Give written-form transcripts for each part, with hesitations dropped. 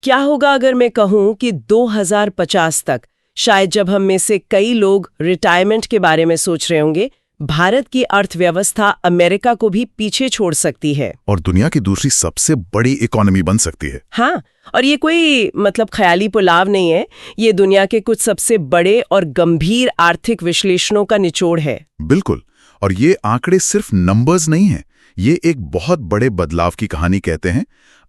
क्या होगा अगर मैं कहूं कि 2050 तक, शायद जब हम में से कई लोग रिटायरमेंट के बारे में सोच रहे होंगे, भारत की अर्थव्यवस्था अमेरिका को भी पीछे छोड़ सकती है और दुनिया की दूसरी सबसे बड़ी इकोनॉमी बन सकती है। हाँ, और ये कोई ख्याली पुलाव नहीं है, ये दुनिया के कुछ सबसे बड़े और गंभीर आर्थिक विश्लेषणों का निचोड़ है। बिल्कुल, और ये आंकड़े सिर्फ नंबर्स नहीं हैं, ये एक बहुत बड़े बदलाव की कहानी कहते हैं।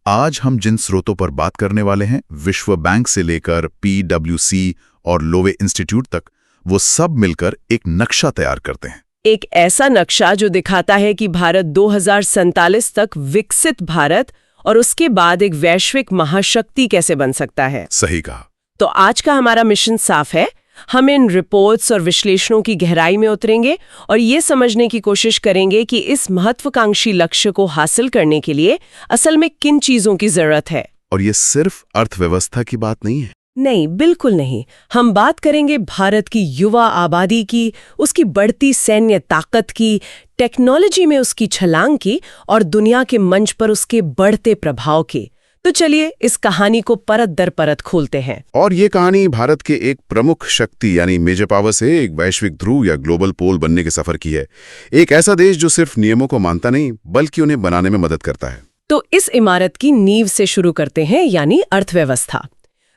आज हम जिन स्रोतों पर बात करने वाले हैं, विश्व बैंक से लेकर PwC और लोवे इंस्टीट्यूट तक, वो सब मिलकर एक नक्शा तैयार करते हैं। एक ऐसा नक्शा जो दिखाता है कि भारत 2047 तक विकसित भारत और उसके बाद एक वैश्विक महाशक्ति कैसे बन सकता है। सही कहा। तो आज का हमारा मिशन साफ है। हम इन रिपोर्ट्स और विश्लेषणों की गहराई में उतरेंगे और ये समझने की कोशिश करेंगे कि इस महत्वाकांक्षी लक्ष्य को हासिल करने के लिए असल में किन चीजों की जरूरत है। और ये सिर्फ अर्थव्यवस्था की बात नहीं है। नहीं, बिल्कुल नहीं। हम बात करेंगे भारत की युवा आबादी की, उसकी बढ़ती सैन्य ताकत की, टेक्नोलॉजी में उसकी छलांग की और दुनिया के मंच पर उसके बढ़ते प्रभाव की। तो चलिए इस कहानी को परत दर परत खोलते हैं। और ये कहानी भारत के एक प्रमुख शक्ति यानी मेजर पावर से एक वैश्विक ध्रुव या ग्लोबल पोल बनने के सफर की है। एक ऐसा देश जो सिर्फ नियमों को मानता नहीं बल्कि उन्हें बनाने में मदद करता है। तो इस इमारत की नींव से शुरू करते हैं, यानी अर्थव्यवस्था।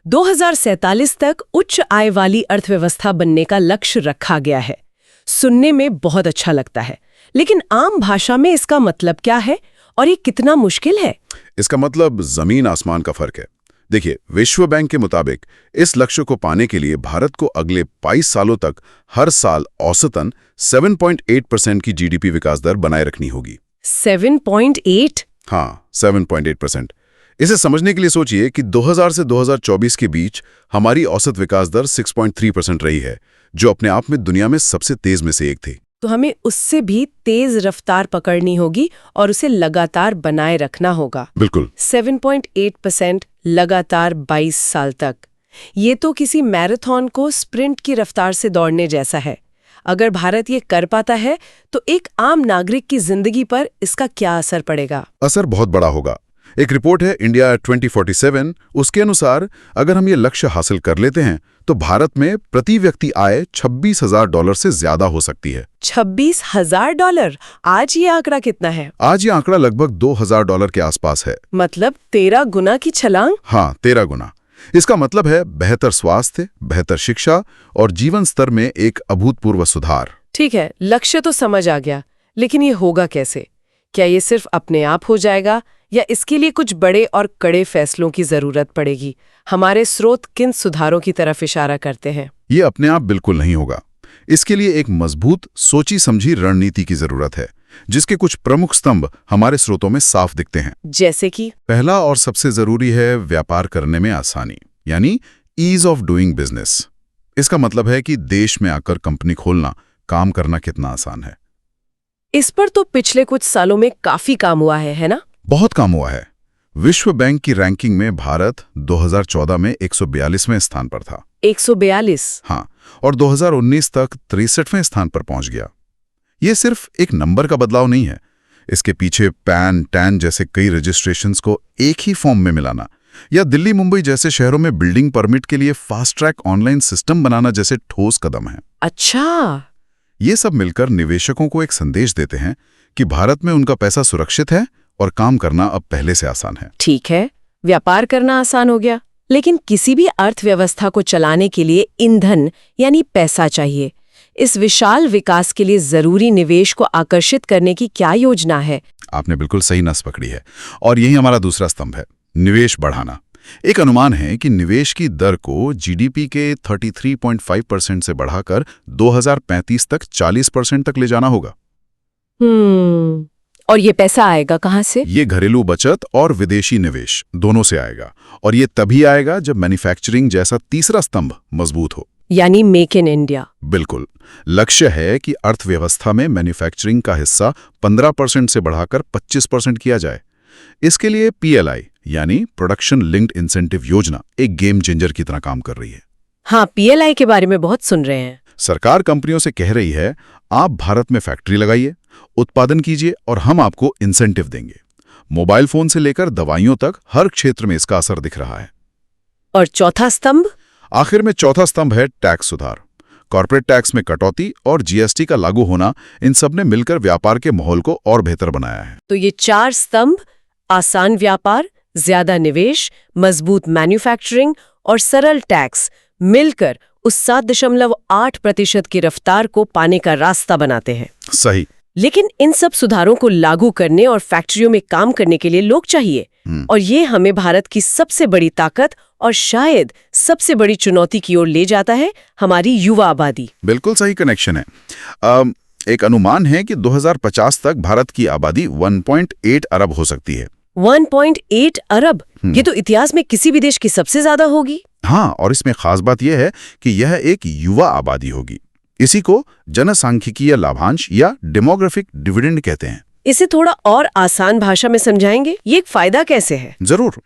2047 तक उच्च आय वाली अर्थव्यवस्था बनने का लक्ष्य रखा गया है। सुनने में बहुत अच्छा लगता है, लेकिन आम भाषा में इसका मतलब क्या है और ये कितना मुश्किल है? इसका मतलब जमीन आसमान का फर्क है। देखिए, विश्व बैंक के मुताबिक इस लक्ष्य को पाने के लिए भारत को अगले 22 सालों तक हर साल औसतन 7.8% की GDP विकास दर बनाए रखनी होगी। 7.8? हाँ, 7.8%। इसे समझने के लिए सोचिए कि 2000 से 2024 के बीच हमारी औसत विकास दर 6.3% रही है, जो अपने आप में दुनिया में सबसे तेज में से एक थी। तो हमें उससे भी तेज रफ्तार पकड़नी होगी और उसे लगातार बनाए रखना होगा। बिल्कुल। 7.8% लगातार 22 साल तक। ये तो किसी मैराथन को स्प्रिंट की रफ्तार से दौड़ने जैसा है। अगर भारत ये कर पाता है तो एक आम नागरिक की जिंदगी पर इसका क्या असर पड़ेगा? असर बहुत बड़ा होगा। एक रिपोर्ट है इंडिया 2047, उसके अनुसार अगर हम ये लक्ष्य हासिल कर लेते हैं तो भारत में प्रति व्यक्ति आय $26,000 से ज्यादा हो सकती है। $26,000? आज ये आंकड़ा कितना है? आज ये आंकड़ा लगभग $2,000 के आसपास है। मतलब 13 गुना की छलांग? हाँ, 13 गुना। इसका मतलब है बेहतर स्वास्थ्य, बेहतर शिक्षा और जीवन स्तर में एक अभूतपूर्व सुधार। ठीक है, लक्ष्य तो समझ आ गया, लेकिन ये होगा कैसे? क्या ये सिर्फ अपने आप हो जाएगा या इसके लिए कुछ बड़े और कड़े फैसलों की जरूरत पड़ेगी? हमारे स्रोत किन सुधारों की तरफ इशारा करते हैं? ये अपने आप बिल्कुल नहीं होगा। इसके लिए एक मजबूत, सोची समझी रणनीति की जरूरत है, जिसके कुछ प्रमुख स्तंभ हमारे स्रोतों में साफ दिखते हैं। जैसे कि? पहला और सबसे जरूरी है व्यापार करने में आसानी, यानी ईज ऑफ डूइंग बिजनेस। इसका मतलब है कि देश में आकर कंपनी खोलना, काम करना कितना आसान है। इस पर तो पिछले कुछ सालों में काफी काम हुआ है ना? बहुत काम हुआ है। विश्व बैंक की रैंकिंग में भारत 2014 में 142वें स्थान पर था। 142? हाँ, और 2019 तक 63वें स्थान पर पहुंच गया। ये सिर्फ एक नंबर का बदलाव नहीं है। इसके पीछे पैन, टैन जैसे कई रजिस्ट्रेशंस को एक ही फॉर्म में मिलाना, या दिल्ली, मुंबई जैसे शहरों में बिल्डिंग परमिट के लिए फास्ट ट्रैक ऑनलाइन सिस्टम बनाना जैसे ठोस कदम है। अच्छा। ये सब मिलकर निवेशकों को एक संदेश देते हैं कि भारत में उनका पैसा सुरक्षित है और काम करना अब पहले से आसान है। ठीक है, व्यापार करना आसान हो गया, लेकिन किसी भी अर्थव्यवस्था को चलाने के लिए ईंधन यानी पैसा चाहिए। इस विशाल विकास के लिए जरूरी निवेश को आकर्षित करने की क्या योजना है? आपने बिल्कुल सही नस पकड़ी है, और यही हमारा दूसरा स्तंभ है, निवेश बढ़ाना। एक अनुमान है कि निवेश की दर को GDP के 33.5% से बढ़ाकर 2035 तक 40% तक ले जाना होगा। और ये पैसा आएगा कहाँ से? ये घरेलू बचत और विदेशी निवेश दोनों से आएगा, और ये तभी आएगा जब मैन्युफैक्चरिंग जैसा तीसरा स्तंभ मजबूत हो, यानी मेक इन इंडिया। बिल्कुल। लक्ष्य है कि अर्थव्यवस्था में मैन्युफैक्चरिंग का हिस्सा 15% से बढ़ाकर 25% किया जाए। इसके लिए PLI यानी प्रोडक्शन लिंक्ड इंसेंटिव योजना एक गेम चेंजर की तरह काम कर रही है। हाँ, PLI के बारे में बहुत सुन रहे हैं। सरकार कंपनियों से कह रही है, आप भारत में फैक्ट्री लगाइए, उत्पादन कीजिए और हम आपको इंसेंटिव देंगे। मोबाइल फोन से लेकर दवाइयों तक हर क्षेत्र में इसका असर दिख रहा है। और चौथा स्तंभ? आखिर में चौथा स्तंभ है टैक्स सुधार। कॉर्पोरेट टैक्स में कटौती और जीएसटी का लागू होना, इन सब ने मिलकर व्यापार के माहौल को और बेहतर बनाया है। तो ये 4 स्तंभ, आसान व्यापार, ज्यादा निवेश, मजबूत मैन्युफैक्चरिंग और सरल टैक्स, मिलकर उस 7.8% की रफ्तार को पाने का रास्ता बनाते हैं। सही। लेकिन इन सब सुधारों को लागू करने और फैक्ट्रियों में काम करने के लिए लोग चाहिए। और ये हमें भारत की सबसे बड़ी ताकत और शायद सबसे बड़ी चुनौती की ओर ले जाता है, हमारी युवा आबादी। बिल्कुल सही कनेक्शन है। एक अनुमान है कि 2050 तक भारत की आबादी 1.8 अरब हो सकती है। 1.8 अरब? ये तो इतिहास में किसी भी देश की सबसे ज्यादा होगी। हाँ, और इसमें खास बात यह है कि यह एक युवा आबादी होगी। इसी को जनसांख्यिकीय लाभांश या डेमोग्राफिक डिविडेंड कहते हैं। इसे थोड़ा और आसान भाषा में समझाएंगे, ये एक फायदा कैसे है? जरूर।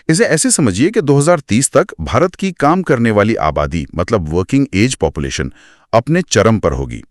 इसे ऐसे समझिए कि 2030 तक भारत की काम करने वाली आबादी, मतलब वर्किंग एज पॉपुलेशन, अपने चरम पर होगी।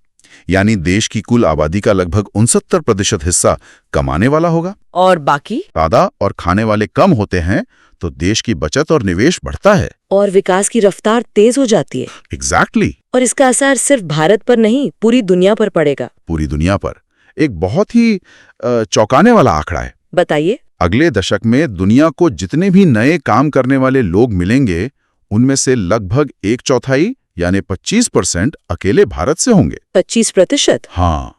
यानी देश की कुल आबादी का लगभग 69% हिस्सा कमाने वाला होगा। और बाकी? ज्यादा और खाने वाले कम होते हैं, तो देश की बचत और निवेश बढ़ता है और विकास की रफ्तार तेज हो जाती है। एग्जैक्टली। और इसका असर सिर्फ भारत पर नहीं, पूरी दुनिया पर पड़ेगा। पूरी दुनिया पर। एक बहुत ही चौंकाने वाला आंकड़ा है। बताइए। अगले दशक में दुनिया को जितने भी नए काम करने वाले लोग मिलेंगे, उनमें से लगभग 1/4 यानी 25% अकेले भारत से होंगे। 25%? हाँ।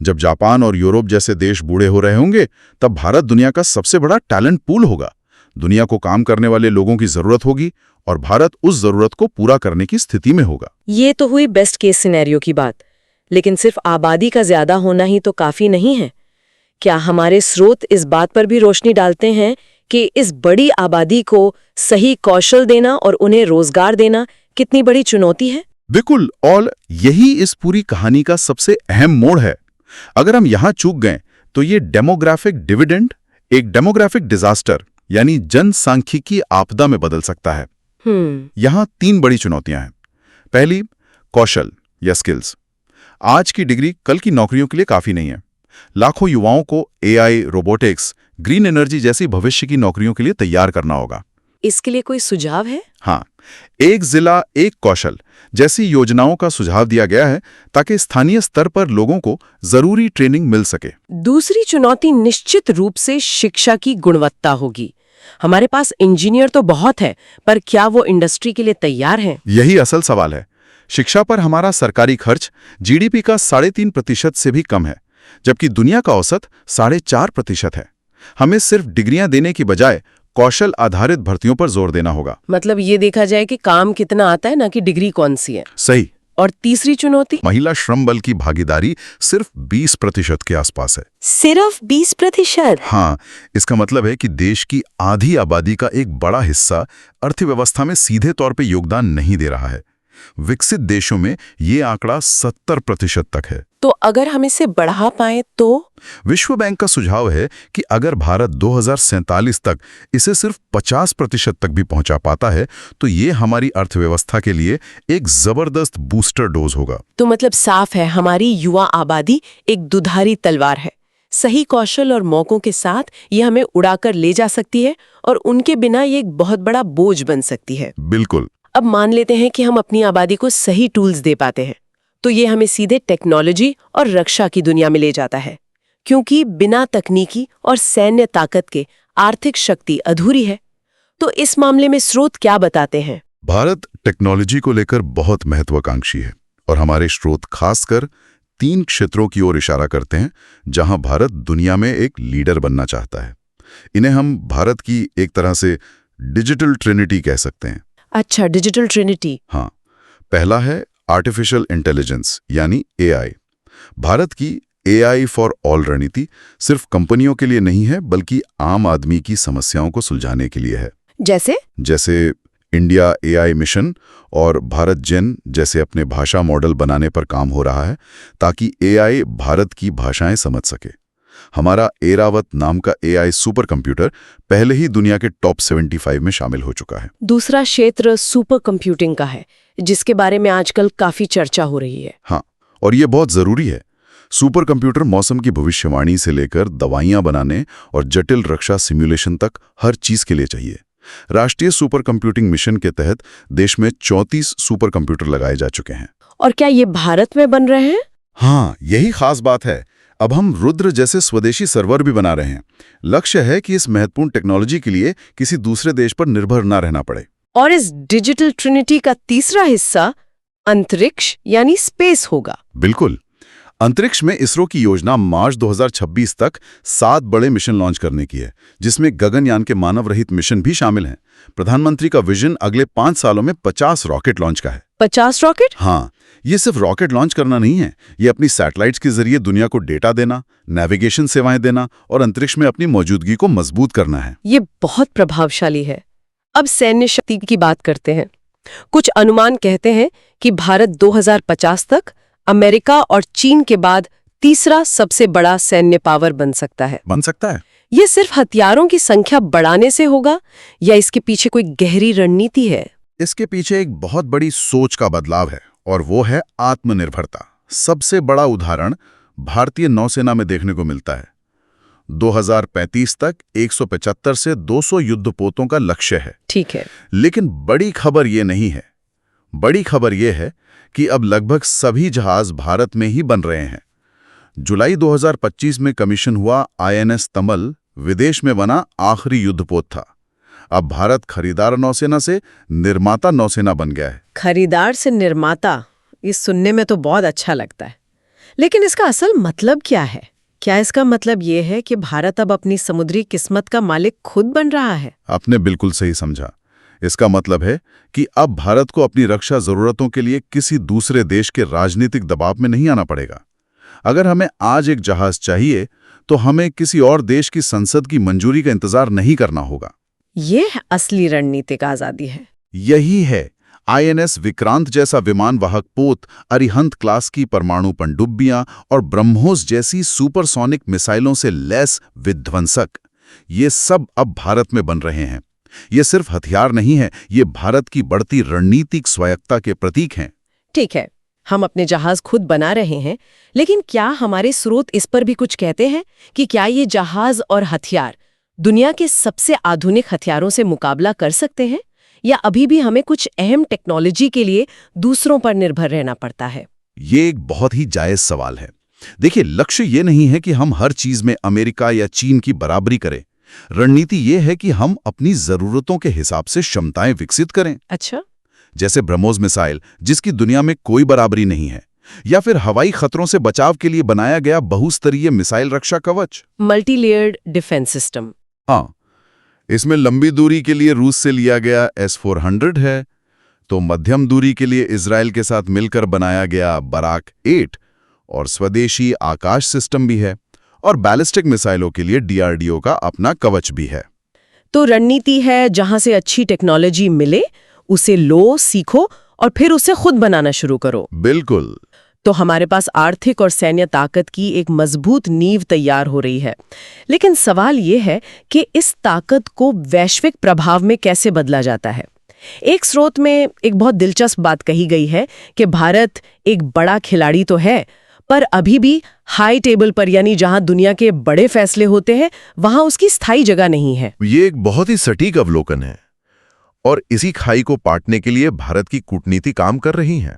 जब जापान और यूरोप जैसे देश बूढ़े हो रहे होंगे, तब भारत दुनिया का सबसे बड़ा टैलेंट पूल होगा। दुनिया को काम करने वाले लोगों की जरूरत होगी और भारत उस जरूरत को पूरा करने की स्थिति में होगा। ये तो हुई बेस्ट केस सिनेरियो की बात। लेकिन सिर्फ आबादी का ज्यादा होना ही तो काफी नहीं है। क्या हमारे स्रोत इस बात पर भी रोशनी डालते हैं कि इस बड़ी आबादी को सही कौशल देना और उन्हें रोजगार देना कितनी बड़ी चुनौती है? बिल्कुल, और यही इस पूरी कहानी का सबसे अहम मोड़ है। अगर हम यहां चूक गए तो ये डेमोग्राफिक डिविडेंड एक डेमोग्राफिक डिजास्टर यानी जनसांख्यिकी आपदा में बदल सकता है। यहां 3 बड़ी चुनौतियां हैं। पहली, कौशल या स्किल्स। आज की डिग्री कल की नौकरियों के लिए काफी नहीं है। लाखों युवाओं को एआई, रोबोटिक्स, ग्रीन एनर्जी जैसी भविष्य की नौकरियों के लिए तैयार करना होगा। इसके लिए कोई सुझाव है? हाँ, एक जिला एक कौशल जैसी योजनाओं का सुझाव दिया गया है, ताकि स्थानीय स्तर पर लोगों को जरूरी ट्रेनिंग मिल सके। दूसरी चुनौती निश्चित रूप से शिक्षा की गुणवत्ता होगी। हमारे पास इंजीनियर तो बहुत है, पर क्या वो इंडस्ट्री के लिए तैयार हैं? यही असल सवाल है। शिक्षा पर हमारा सरकारी खर्च जीडीपी का 3.5% से भी कम है, जबकि दुनिया का औसत 4.5% है। हमें सिर्फ डिग्रियां देने की बजाय कौशल आधारित भर्तियों पर जोर देना होगा। मतलब ये देखा जाए कि काम कितना आता है, ना कि डिग्री कौन सी है। सही। और तीसरी चुनौती? महिला श्रम बल की भागीदारी सिर्फ 20% के आसपास है। सिर्फ 20%? हाँ, इसका मतलब है कि देश की आधी आबादी का एक बड़ा हिस्सा अर्थव्यवस्था में सीधे तौर पे योगदान नहीं दे रहा है। विकसित देशों में ये आंकड़ा 70% तक है। तो अगर हम इसे बढ़ा पाएं तो? विश्व बैंक का सुझाव है कि अगर भारत 2047 तक इसे सिर्फ 50% तक भी पहुंचा पाता है, तो ये हमारी अर्थव्यवस्था के लिए एक जबरदस्त बूस्टर डोज होगा। तो मतलब साफ है, हमारी युवा आबादी एक दुधारी तलवार है। सही कौशल और मौकों के साथ ये हमें उड़ाकर ले जा सकती है और उनके बिना ये एक बहुत बड़ा बोझ बन सकती है। बिल्कुल। अब मान लेते हैं कि हम अपनी आबादी को सही टूल्स दे पाते हैं, तो ये हमें सीधे टेक्नोलॉजी और रक्षा की दुनिया में ले जाता है, क्योंकि बिना तकनीकी और सैन्य ताकत के आर्थिक शक्ति अधूरी है। तो इस मामले में स्रोत क्या बताते हैं? भारत टेक्नोलॉजी को लेकर बहुत महत्वाकांक्षी है और हमारे स्रोत खासकर 3 क्षेत्रों की ओर इशारा करते हैं जहां भारत दुनिया में एक लीडर बनना चाहता है। इन्हें हम भारत की एक तरह से डिजिटल ट्रिनिटी कह सकते हैं। अच्छा, डिजिटल ट्रिनिटी। हाँ, पहला है आर्टिफिशियल इंटेलिजेंस यानी एआई। भारत की एआई फॉर ऑल रणनीति सिर्फ कंपनियों के लिए नहीं है, बल्कि आम आदमी की समस्याओं को सुलझाने के लिए है। जैसे इंडिया एआई मिशन और भारत जेन जैसे अपने भाषा मॉडल बनाने पर काम हो रहा है, ताकि एआई भारत की भाषाएं समझ सके। हमारा एरावत नाम का एआई सुपर कंप्यूटर पहले ही दुनिया के टॉप 75 में शामिल हो चुका है। दूसरा क्षेत्र सुपर कंप्यूटिंग का है, जिसके बारे में आजकल काफी चर्चा हो रही है। हाँ, और ये बहुत जरूरी है। सुपर कंप्यूटर मौसम की भविष्यवाणी से लेकर दवाइयां बनाने और जटिल रक्षा सिमुलेशन तक हर चीज के लिए चाहिए। राष्ट्रीय सुपर कंप्यूटिंग मिशन के तहत देश में 34 सुपर कंप्यूटर लगाए जा चुके हैं। और क्या ये भारत में बन रहे हैं? हाँ, यही खास बात है। अब हम रुद्र जैसे स्वदेशी सर्वर भी बना रहे हैं। लक्ष्य है कि इस महत्वपूर्ण टेक्नोलॉजी के लिए किसी दूसरे देश पर निर्भर ना रहना पड़े। और इस डिजिटल ट्रिनिटी का तीसरा हिस्सा अंतरिक्ष यानी स्पेस होगा। बिल्कुल। अंतरिक्ष में इसरो की योजना मार्च 2026 तक 7 बड़े मिशन लॉन्च करने की है, जिसमें गगनयान के मानव रहित मिशन भी शामिल हैं। प्रधानमंत्री का विजन अगले 5 सालों में 50 रॉकेट लॉन्च का है। 50 रॉकेट? हाँ, ये सिर्फ रॉकेट लॉन्च करना नहीं है, ये अपनी सैटेलाइट्स के जरिए दुनिया को डेटा देना, नेविगेशन सेवाएं देना और अंतरिक्ष में अपनी मौजूदगी को मजबूत करना है। ये बहुत प्रभावशाली है। अब सैन्य शक्ति की बात करते हैं। कुछ अनुमान कहते हैं कि भारत 2050 तक अमेरिका और चीन के बाद तीसरा सबसे बड़ा सैन्य पावर बन सकता है। बन सकता है। ये सिर्फ हथियारों की संख्या बढ़ाने से होगा या इसके पीछे कोई गहरी रणनीति है? इसके पीछे एक बहुत बड़ी सोच का बदलाव है और वो है आत्मनिर्भरता। सबसे बड़ा उदाहरण भारतीय नौसेना में देखने को मिलता है। 2035 तक 175 से 200 युद्धपोतों का लक्ष्य है। ठीक है। लेकिन बड़ी खबर ये नहीं है। बड़ी खबर ये है कि अब लगभग सभी जहाज भारत में ही बन रहे हैं। जुलाई 2025 में कमीशन हुआ INS तमल विदेश में बना आखिरी युद्धपोत था। अब भारत खरीदार नौसेना से निर्माता नौसेना बन गया है। खरीदार से निर्माता, इस सुनने में तो बहुत अच्छा लगता है। लेकिन इसका असल मतलब क्या है? क्या इसका मतलब ये है कि भारत अब अपनी समुद्री किस्मत का मालिक खुद बन रहा है? आपने बिल्कुल सही समझा। इसका मतलब है कि अब भारत को अपनी रक्षा जरूरतों के लिए किसी दूसरे देश के राजनीतिक दबाव में नहीं आना पड़ेगा। अगर हमें आज एक जहाज चाहिए तो हमें किसी और देश की संसद की मंजूरी का इंतजार नहीं करना होगा। ये असली रणनीतिक आजादी है। यही है। INS विक्रांत जैसा विमान वाहक पोत, अरिहंत क्लास की परमाणु पनडुब्बियां और ब्रह्मोस जैसी सुपरसोनिक मिसाइलों से लैस विध्वंसक, ये सब अब भारत में बन रहे हैं। ये सिर्फ हथियार नहीं है, ये भारत की बढ़ती रणनीतिक स्वायत्तता के प्रतीक हैं। ठीक है, हम अपने जहाज खुद बना रहे हैं, लेकिन क्या हमारे स्रोत इस पर भी कुछ कहते हैं कि क्या ये जहाज और हथियार दुनिया के सबसे आधुनिक हथियारों से मुकाबला कर सकते हैं, या अभी भी हमें कुछ अहम टेक्नोलॉजी के लिए दूसरों पर निर्भर रहना पड़ता है? ये एक बहुत ही जायज सवाल है। देखिए, लक्ष्य ये नहीं है कि हम हर चीज में अमेरिका या चीन की बराबरी करें। रणनीति ये है कि हम अपनी जरूरतों के हिसाब से क्षमताएं विकसित करें। अच्छा। जैसे ब्रह्मोस मिसाइल, जिसकी दुनिया में कोई बराबरी नहीं है, या फिर हवाई खतरों से बचाव के लिए बनाया गया बहुस्तरीय मिसाइल रक्षा कवच, मल्टी लेयर्ड डिफेंस सिस्टम। हाँ, इसमें लंबी दूरी के लिए रूस से लिया गया S-400 है, तो मध्यम दूरी के लिए इजराइल के साथ मिलकर बनाया गया बराक 8 और स्वदेशी आकाश सिस्टम भी है, और बैलिस्टिक मिसाइलों के लिए DRDO का अपना कवच भी है। तो रणनीति है जहां से अच्छी टेक्नोलॉजी मिले उसे लो, सीखो और फिर उसे खुद बनाना शुरू करो। बिल्कुल। तो हमारे पास आर्थिक और सैन्य ताकत की एक मजबूत नींव तैयार हो रही है। लेकिन सवाल ये है कि इस ताकत को वैश्विक प्रभाव में कैसे बदला जाता है। एक स्रोत में एक बहुत दिलचस्प बात कही गई है कि भारत एक बड़ा खिलाड़ी तो है, पर अभी भी हाई टेबल पर, यानी जहां दुनिया के बड़े फैसले होते हैं, वहां उसकी स्थायी जगह नहीं है। ये एक बहुत ही सटीक अवलोकन है, और इसी खाई को पाटने के लिए भारत की कूटनीति काम कर रही है।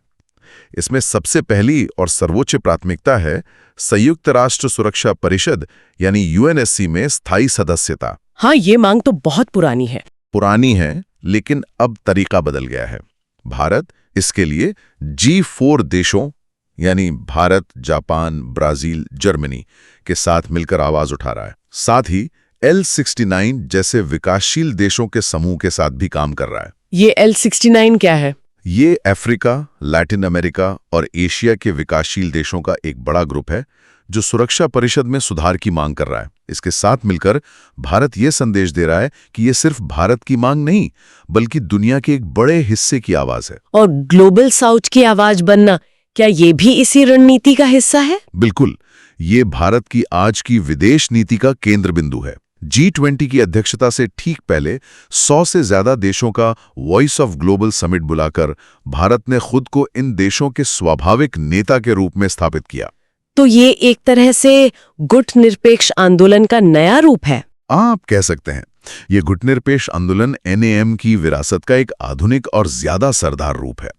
इसमें सबसे पहली और सर्वोच्च प्राथमिकता है संयुक्त राष्ट्र सुरक्षा परिषद यानी UNSC में स्थायी सदस्यता। हाँ, ये मांग तो बहुत पुरानी है। लेकिन अब तरीका बदल गया है। भारत इसके लिए G4 देशों यानी भारत, जापान, ब्राजील, जर्मनी के साथ मिलकर आवाज उठा रहा है। साथ ही L69 जैसे विकासशील देशों के समूह के साथ भी काम कर रहा है। ये L69 क्या है? ये अफ्रीका, लैटिन अमेरिका और एशिया के विकासशील देशों का एक बड़ा ग्रुप है जो सुरक्षा परिषद में सुधार की मांग कर रहा है। इसके साथ मिलकर भारत ये संदेश दे रहा है कि ये सिर्फ भारत की मांग नहीं, बल्कि दुनिया के एक बड़े हिस्से की आवाज है। और ग्लोबल साउथ की आवाज बनना, क्या ये भी इसी रणनीति का हिस्सा है? बिल्कुल, ये भारत की आज की विदेश नीति का केंद्र बिंदु है। G20 की अध्यक्षता से ठीक पहले 100 से ज्यादा देशों का वॉइस ऑफ ग्लोबल समिट बुलाकर भारत ने खुद को इन देशों के स्वाभाविक नेता के रूप में स्थापित किया। तो ये एक तरह से गुट निरपेक्ष आंदोलन का नया रूप है। आप कह सकते हैं। ये गुटनिरपेक्ष आंदोलन एनएएम की विरासत का एक आधुनिक और ज्यादा सरदार रूप है।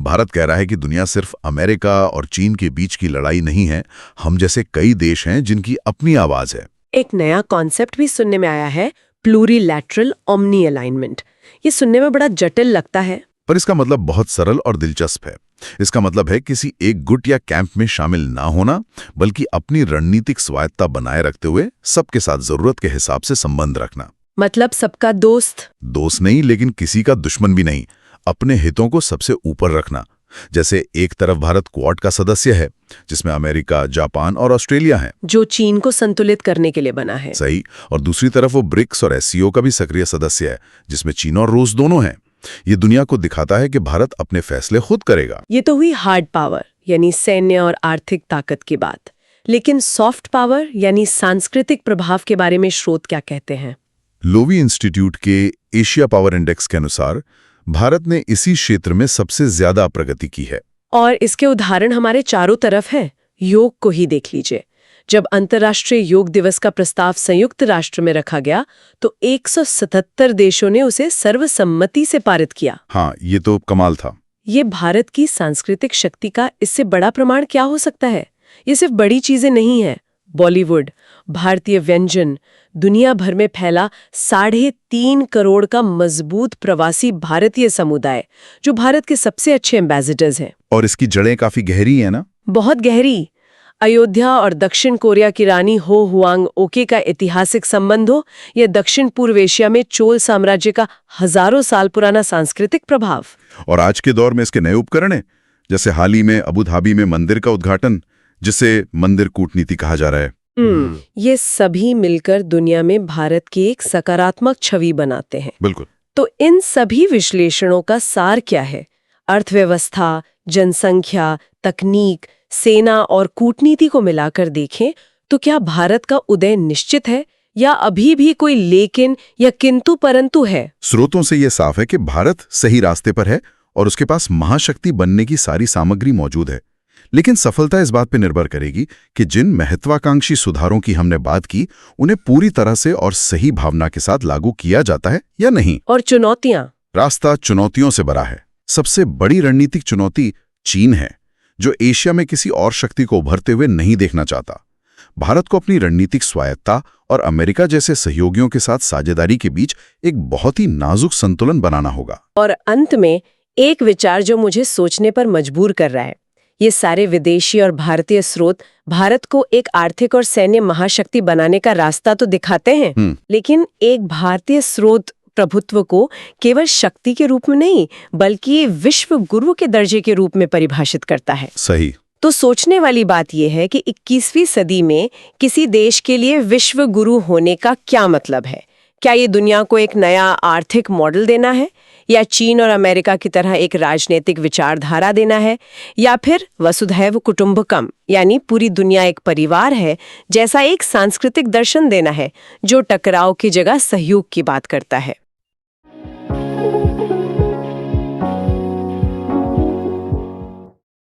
भारत कह रहा है कि दुनिया सिर्फ अमेरिका और चीन के बीच की लड़ाई नहीं है, हम जैसे कई देश हैं जिनकी अपनी आवाज है। एक नया कॉन्सेप्ट भी सुनने में आया है, प्लूरीलैटरल ओमनी अलाइनमेंट। ये सुनने में बड़ा जटिल लगता है, पर इसका मतलब बहुत सरल और दिलचस्प है। इसका मतलब है किसी एक गुट या कैंप में शामिल ना होना, बल्कि अपनी रणनीतिक स्वायत्ता बनाए रखते हुए सबके साथ जरूरत के हिसाब से संबंध रखना। मतलब सबका दोस्त नहीं, लेकिन किसी का दुश्मन भी नहीं। अपने हितों को सबसे ऊपर रखना। जैसे एक तरफ भारत क्वाड का सदस्य है, जिसमें अमेरिका, जापान और ऑस्ट्रेलिया हैं, जो चीन को संतुलित करने के लिए बना है। सही। और दूसरी तरफ वो ब्रिक्स और एससीओ का भी सक्रिय सदस्य है, जिसमें चीन और रूस दोनों हैं। ये दुनिया को दिखाता है कि भारत अपने फैसले खुद करेगा। ये तो हुई हार्ड पावर यानी सैन्य और आर्थिक ताकत की बात, लेकिन सॉफ्ट पावर यानी सांस्कृतिक प्रभाव के बारे में स्रोत क्या कहते हैं? लोवी इंस्टीट्यूट के एशिया पावर इंडेक्स के अनुसार भारत ने इसी क्षेत्र में सबसे ज्यादा प्रगति की है। और इसके उदाहरण हमारे चारों तरफ हैं। योग को ही देख लीजिए। जब अंतर्राष्ट्रीय योग दिवस का प्रस्ताव संयुक्त राष्ट्र में रखा गया तो 177 देशों ने उसे सर्वसम्मति से पारित किया। हाँ, ये तो कमाल था। ये भारत की सांस्कृतिक शक्ति का इससे बड़ा प्रमाण क्या हो सकता है? ये सिर्फ बड़ी चीजें नहीं है। बॉलीवुड, भारतीय व्यंजन, दुनिया भर में फैला 3.5 करोड़ का मजबूत प्रवासी भारतीय समुदाय, जो भारत के सबसे अच्छे एम्बेसडर्स हैं। और इसकी जड़ें काफी गहरी है ना? बहुत गहरी। अयोध्या और दक्षिण कोरिया की रानी हो हुआंग ओके का ऐतिहासिक संबंध हो, या दक्षिण पूर्व एशिया में चोल साम्राज्य का हजारों साल पुराना सांस्कृतिक प्रभाव। और आज के दौर में इसके नए उपकरण हैं, जैसे हाल ही में अबू धाबी में मंदिर का उद्घाटन, जिसे मंदिर कूटनीति कहा जा रहा है। ये सभी मिलकर दुनिया में भारत की एक सकारात्मक छवि बनाते हैं। बिल्कुल। तो इन सभी विश्लेषणों का सार क्या है? अर्थव्यवस्था, जनसंख्या, तकनीक, सेना और कूटनीति को मिलाकर देखें तो क्या भारत का उदय निश्चित है, या अभी भी कोई लेकिन या किंतु परंतु है? स्रोतों से यह साफ है कि भारत सही रास्ते पर है और उसके पास महाशक्ति बनने की सारी सामग्री मौजूद है। लेकिन सफलता इस बात पर निर्भर करेगी कि जिन महत्वाकांक्षी सुधारों की हमने बात की, उन्हें पूरी तरह से और सही भावना के साथ लागू किया जाता है या नहीं। और चुनौतियां? रास्ता चुनौतियों से भरा है। सबसे बड़ी रणनीतिक चुनौती चीन है, जो एशिया में किसी और शक्ति को उभरते हुए नहीं देखना चाहता। भारत को अपनी रणनीतिक स्वायत्ता और अमेरिका जैसे सहयोगियों के साथ साझेदारी के बीच एक बहुत ही नाजुक संतुलन बनाना होगा। और अंत में एक विचार जो मुझे सोचने पर मजबूर कर रहा है। ये सारे विदेशी और भारतीय स्रोत भारत को एक आर्थिक और सैन्य महाशक्ति बनाने का रास्ता तो दिखाते हैं, लेकिन एक भारतीय स्रोत प्रभुत्व को केवल शक्ति के रूप में नहीं, बल्कि विश्व गुरु के दर्जे के रूप में परिभाषित करता है। सही। तो सोचने वाली बात यह है कि 21वीं सदी में किसी देश के लिए विश्व गुरु होने का क्या मतलब है? क्या ये दुनिया को एक नया आर्थिक मॉडल देना है, या चीन और अमेरिका की तरह एक राजनीतिक विचारधारा देना है, या फिर वसुधैव कुटुंबकम यानी पूरी दुनिया एक परिवार है जैसा एक सांस्कृतिक दर्शन देना है, जो टकराव की जगह सहयोग की बात करता है?